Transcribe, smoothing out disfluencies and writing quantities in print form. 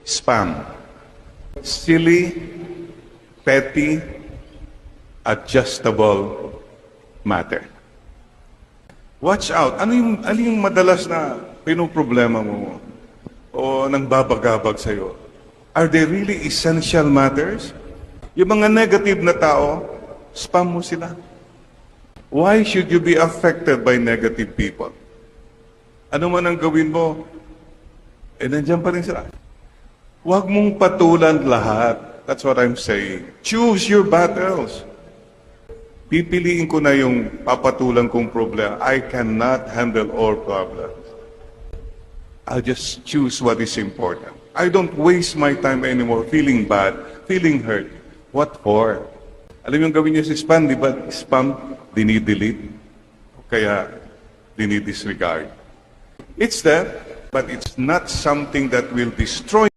Spam. Silly, petty, adjustable matter. Watch out. Ano yung madalas na pinoproblema mo o nang babagabag sa'yo? Are they really essential matters? Yung mga negative na tao, spam mo sila. Why should you be affected by negative people? Ano man ang gawin mo, nandiyan pa rin sila. Huwag mong patulan lahat. That's what I'm saying. Choose your battles. Pipiliin ko na yung papatulan kong problema. I cannot handle all problems. I'll just choose what is important. I don't waste my time anymore feeling bad, feeling hurt. What for? Alam yung gawin niyo sa spam, di ba? Spam, dinidelete. Kaya, dinidisregard. It's there, but it's not something that will destroy